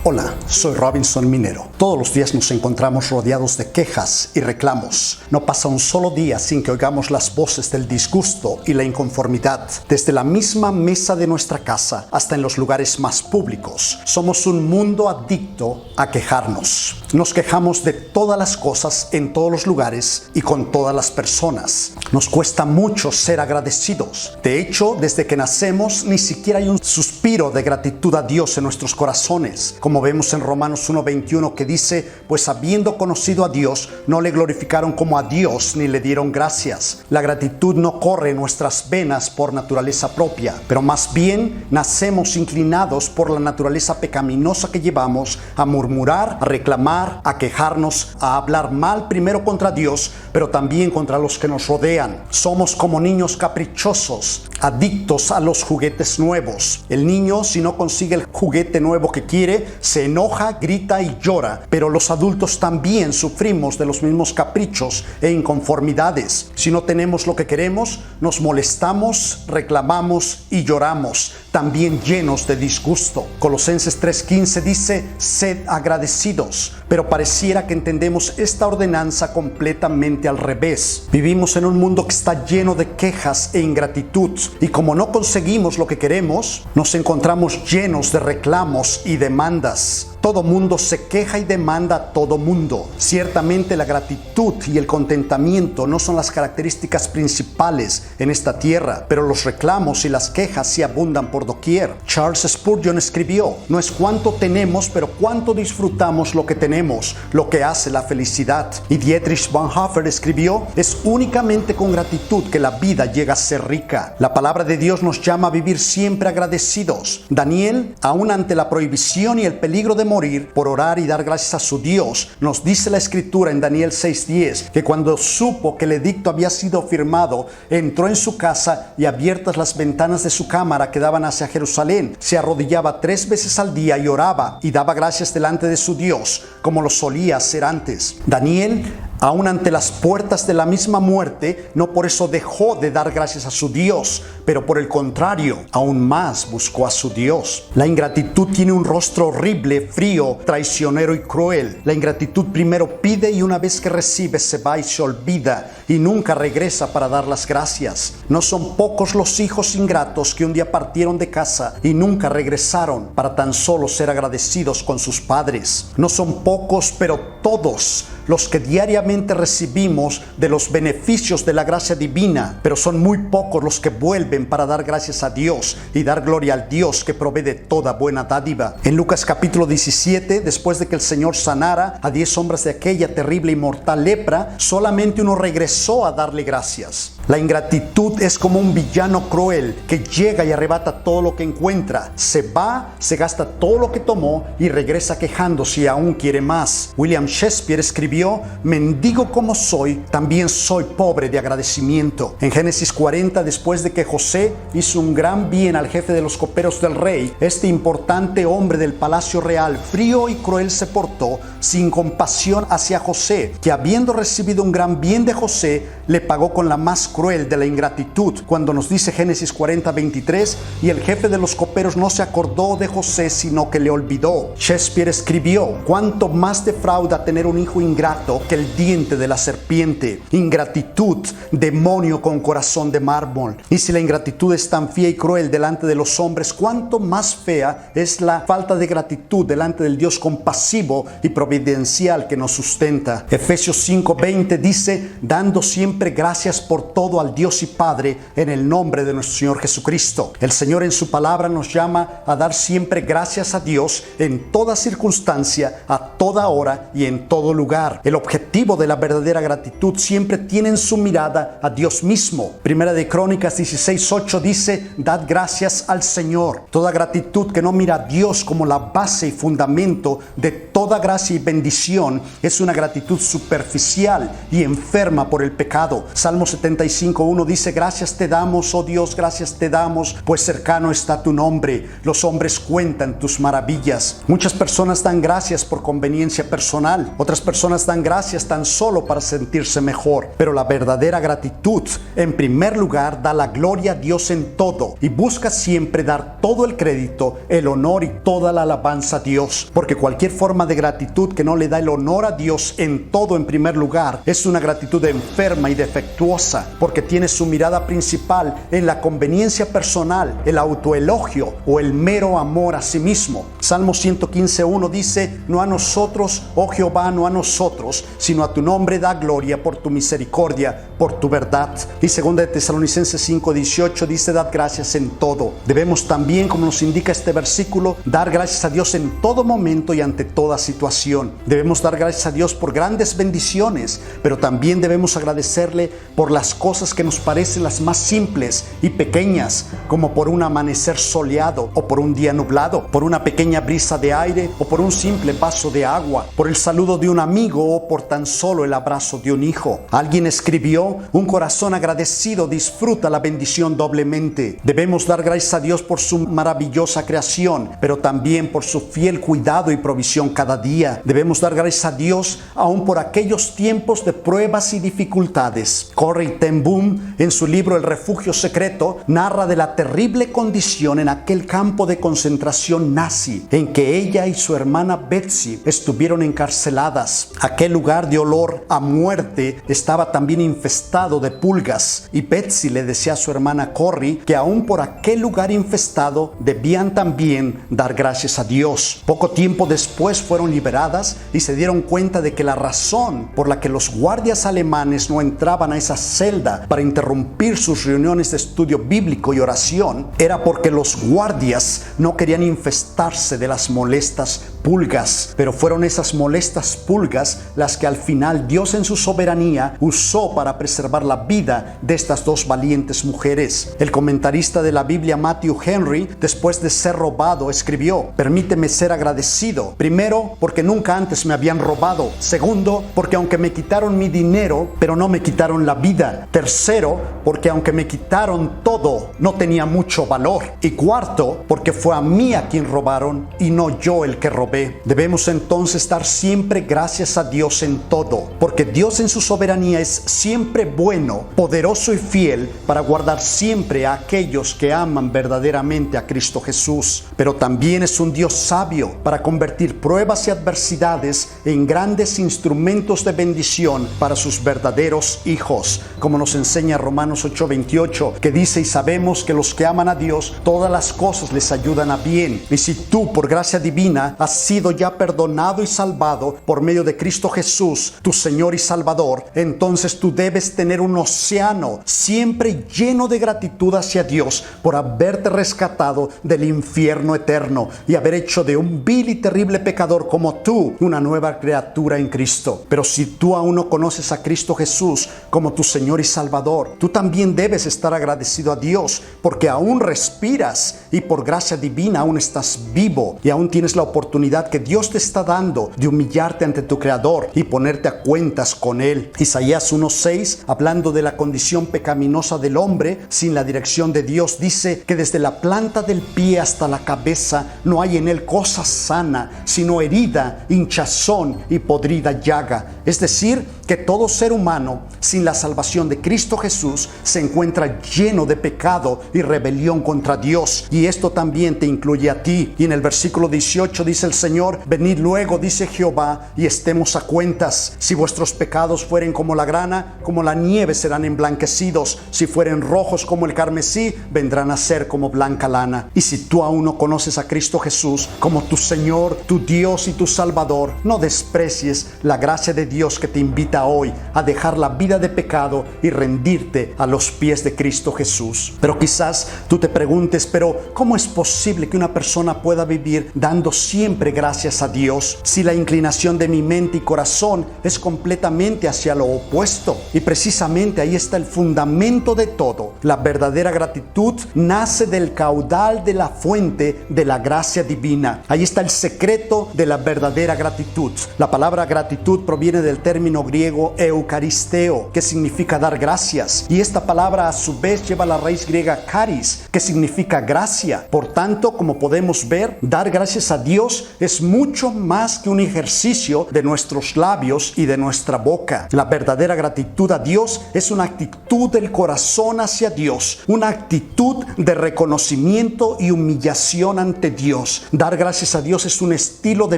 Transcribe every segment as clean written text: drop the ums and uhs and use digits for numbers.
Hola, soy Robinson Minero. Todos los días nos encontramos rodeados de quejas y reclamos. No pasa un solo día sin que oigamos las voces del disgusto y la inconformidad. Desde la misma mesa de nuestra casa hasta en los lugares más públicos. Somos un mundo adicto a quejarnos. Nos quejamos de todas las cosas en todos los lugares y con todas las personas. Nos cuesta mucho ser agradecidos. De hecho, desde que nacemos ni siquiera hay un suspiro de gratitud a Dios en nuestros corazones. Como vemos en Romanos 1:21 que dice, pues habiendo conocido a Dios, no le glorificaron como a Dios ni le dieron gracias. La gratitud no corre en nuestras venas por naturaleza propia, pero más bien nacemos inclinados por la naturaleza pecaminosa que llevamos a murmurar, a reclamar, a quejarnos, a hablar mal primero contra Dios, pero también contra los que nos rodean. Somos como niños caprichosos, adictos a los juguetes nuevos. El niño, si no consigue el juguete nuevo que quiere, se enoja, grita y llora, pero los adultos también sufrimos de los mismos caprichos e inconformidades. Si no tenemos lo que queremos, nos molestamos, reclamamos y lloramos, también llenos de disgusto. Colosenses 3:15 dice, sed agradecidos, pero pareciera que entendemos esta ordenanza completamente al revés. Vivimos en un mundo que está lleno de quejas e ingratitud, y como no conseguimos lo que queremos, nos encontramos llenos de reclamos y demandas. Todo mundo se queja y demanda a todo mundo. Ciertamente la gratitud y el contentamiento no son las características principales en esta tierra, pero los reclamos y las quejas sí abundan por doquier. Charles Spurgeon escribió, no es cuánto tenemos, pero cuánto disfrutamos lo que tenemos, lo que hace la felicidad. Y Dietrich Bonhoeffer escribió, es únicamente con gratitud que la vida llega a ser rica. La palabra de Dios nos llama a vivir siempre agradecidos. Daniel, aún ante la prohibición y el peligro de morir, por orar y dar gracias a su Dios, nos dice la escritura en Daniel 6:10 que cuando supo que el edicto había sido firmado, entró en su casa y abiertas las ventanas de su cámara que daban hacia Jerusalén, se arrodillaba 3 veces al día y oraba y daba gracias delante de su Dios, como lo solía hacer antes. Daniel, aún ante las puertas de la misma muerte, no por eso dejó de dar gracias a su Dios, pero por el contrario, aún más buscó a su Dios. La ingratitud tiene un rostro horrible, frío, traicionero y cruel. La ingratitud primero pide y una vez que recibe se va y se olvida y nunca regresa para dar las gracias. No son pocos los hijos ingratos que un día partieron de casa y nunca regresaron para tan solo ser agradecidos con sus padres. No son pocos, pero todos los que diariamente recibimos de los beneficios de la gracia divina, pero son muy pocos los que vuelven para dar gracias a Dios y dar gloria al Dios que provee de toda buena dádiva. En Lucas capítulo 17, después de que el Señor sanara a 10 hombres de aquella terrible y mortal lepra, solamente uno regresó a darle gracias. La ingratitud es como un villano cruel que llega y arrebata todo lo que encuentra, se va, se gasta todo lo que tomó y regresa quejándose y aún quiere más. William Shakespeare escribió, mendigo como soy, también soy pobre de agradecimiento. En Génesis 40, después de que José hizo un gran bien al jefe de los coperos del rey, este importante hombre del palacio real, frío y cruel, se portó sin compasión hacia José, que habiendo recibido un gran bien de José, le pagó con la más cruel de la ingratitud, cuando nos dice Génesis 40:23, y el jefe de los coperos no se acordó de José, sino que le olvidó. Shakespeare escribió, cuánto más defrauda tener un hijo ingrato que el diente de la serpiente. Ingratitud, demonio con corazón de mármol. Y si la ingratitud es tan fea y cruel delante de los hombres, cuánto más fea es la falta de gratitud delante del Dios compasivo y providencial que nos sustenta. Efesios 5:20 dice, dando siempre gracias por todo al Dios y Padre en el nombre de nuestro Señor Jesucristo. El Señor en su palabra nos llama a dar siempre gracias a Dios en toda circunstancia, a toda hora y en todo lugar. El objetivo de la verdadera gratitud siempre tiene en su mirada a Dios mismo. Primera de Crónicas 16:8 dice, dad gracias al Señor. Toda gratitud que no mira a Dios como la base y fundamento de toda gracia y bendición es una gratitud superficial y enferma por el pecado. Salmo 77 65:1 dice: gracias te damos, oh Dios, gracias te damos, pues cercano está tu nombre. Los hombres cuentan tus maravillas. Muchas personas dan gracias por conveniencia personal. Otras personas dan gracias tan solo para sentirse mejor. Pero la verdadera gratitud, en primer lugar, da la gloria a Dios en todo y busca siempre dar todo el crédito, el honor y toda la alabanza a Dios. Porque cualquier forma de gratitud que no le da el honor a Dios en todo en primer lugar es una gratitud enferma y defectuosa, porque tiene su mirada principal en la conveniencia personal, el autoelogio o el mero amor a sí mismo. Salmo 115:1 dice: no a nosotros, oh Jehová, no a nosotros, sino a tu nombre da gloria por tu misericordia, por tu verdad. Y 2 de Tesalonicenses 5:18 dice: dad gracias en todo. Debemos también, como nos indica este versículo, dar gracias a Dios en todo momento y ante toda situación. Debemos dar gracias a Dios por grandes bendiciones, pero también debemos agradecerle por las cosas que nos parecen las más simples y pequeñas, como por un amanecer soleado o por un día nublado, por una pequeña brisa de aire o por un simple vaso de agua, por el saludo de un amigo o por tan solo el abrazo de un hijo. Alguien escribió: un corazón agradecido disfruta la bendición doblemente. Debemos dar gracias a Dios por su maravillosa creación, pero también por su fiel cuidado y provisión cada día. Debemos dar gracias a Dios aún por aquellos tiempos de pruebas y dificultades. Corrie ten Boom, en su libro El refugio secreto, narra de la terrible condición en aquel campo de concentración nazi en que ella y su hermana Betsy estuvieron encarceladas. Aquel lugar de olor a muerte estaba también infestado de pulgas, y Betsy le decía a su hermana Corrie que aún por aquel lugar infestado debían también dar gracias a Dios. Poco tiempo después fueron liberadas y se dieron cuenta de que la razón por la que los guardias alemanes no entraban a esa celda para interrumpir sus reuniones de estudio bíblico y oración era porque los guardias no querían infestarse de las molestas pulgas. Pero fueron esas molestas pulgas las que al final Dios en su soberanía usó para preservar la vida de estas dos valientes mujeres. El comentarista de la Biblia Matthew Henry, después de ser robado, escribió: permíteme ser agradecido. Primero, porque nunca antes me habían robado. Segundo, porque aunque me quitaron mi dinero, pero no me quitaron la vida. Tercero, porque aunque me quitaron todo, no tenía mucho valor. Y cuarto, porque fue a mí a quien robaron y no yo el que robé. Debemos entonces dar siempre gracias a Dios en todo, porque Dios en su soberanía es siempre bueno, poderoso y fiel para guardar siempre a aquellos que aman verdaderamente a Cristo Jesús. Pero también es un Dios sabio para convertir pruebas y adversidades en grandes instrumentos de bendición para sus verdaderos hijos, como nos enseña Romanos 8:28, que dice: y sabemos que los que aman a Dios, todas las cosas les ayudan a bien. Y si tú, por gracia divina, has sido ya perdonado y salvado por medio de Cristo Jesús, tu Señor y Salvador, entonces tú debes tener un océano siempre lleno de gratitud hacia Dios por haberte rescatado del infierno eterno y haber hecho de un vil y terrible pecador como tú una nueva criatura en Cristo. Pero si tú aún no conoces a Cristo Jesús como tu Señor y Salvador, tú también debes estar agradecido a Dios porque aún respiras y por gracia divina aún estás vivo y aún tienes la oportunidad que Dios te está dando de humillarte ante tu Creador y ponerte a cuentas con Él. Isaías 1:6, hablando de la condición pecaminosa del hombre sin la dirección de Dios, dice que desde la planta del pie hasta la cabeza no hay en él cosa sana, sino herida, hinchazón y podrida llaga. Es decir, que todo ser humano sin la salvación de Cristo Jesús se encuentra lleno de pecado y rebelión contra Dios, y esto también te incluye a ti. Y en el versículo 18 dice el Señor: venid luego, dice Jehová, y estemos a cuentas. Si vuestros pecados fueren como la grana, como la nieve serán emblanquecidos. Si fueren rojos como el carmesí, vendrán a ser como blanca lana. Y si tú aún no conoces a Cristo Jesús como tu Señor, tu Dios y tu Salvador, no desprecies la gracia de Dios que te invita hoy a dejar la vida de pecado y rendirte a los pies de Cristo Jesús. Pero quizás tú te preguntes: pero ¿cómo es posible que una persona pueda vivir dando siempre daré gracias a Dios si la inclinación de mi mente y corazón es completamente hacia lo opuesto? Y precisamente ahí está el fundamento de todo. La verdadera gratitud nace del caudal de la fuente de la gracia divina. Ahí está el secreto de la verdadera gratitud. La palabra gratitud proviene del término griego eucaristeo, que significa dar gracias. Y esta palabra a su vez lleva la raíz griega charis, que significa gracia. Por tanto, como podemos ver, dar gracias a Dios es mucho más que un ejercicio de nuestros labios y de nuestra boca. La verdadera gratitud a Dios es una actitud del corazón hacia Dios, una actitud de reconocimiento y humillación ante Dios. Dar gracias a Dios es un estilo de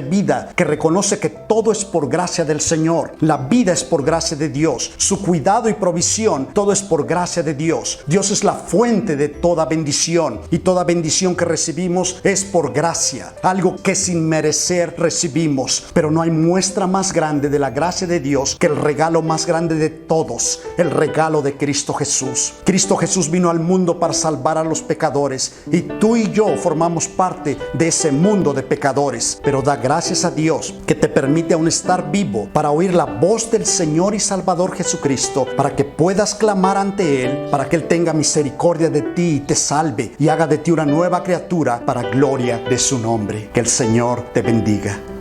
vida que reconoce que todo es por gracia del Señor. La vida es por gracia de Dios. Su cuidado y provisión, todo es por gracia de Dios. Dios es la fuente de toda bendición, y toda bendición que recibimos es por gracia, algo que sin merecer recibimos. Pero no hay muestra más grande de la gracia de Dios que el regalo más grande de todos, el regalo de Cristo Jesús. Cristo Jesús vino al mundo para salvar a los pecadores, y tú y yo formamos parte de ese mundo de pecadores. Pero da gracias a Dios que te permite aún estar vivo para oír la voz del Señor y Salvador Jesucristo, para que puedas clamar ante Él, para que Él tenga misericordia de ti y te salve y haga de ti una nueva criatura para gloria de su nombre. Que el Señor te bendiga.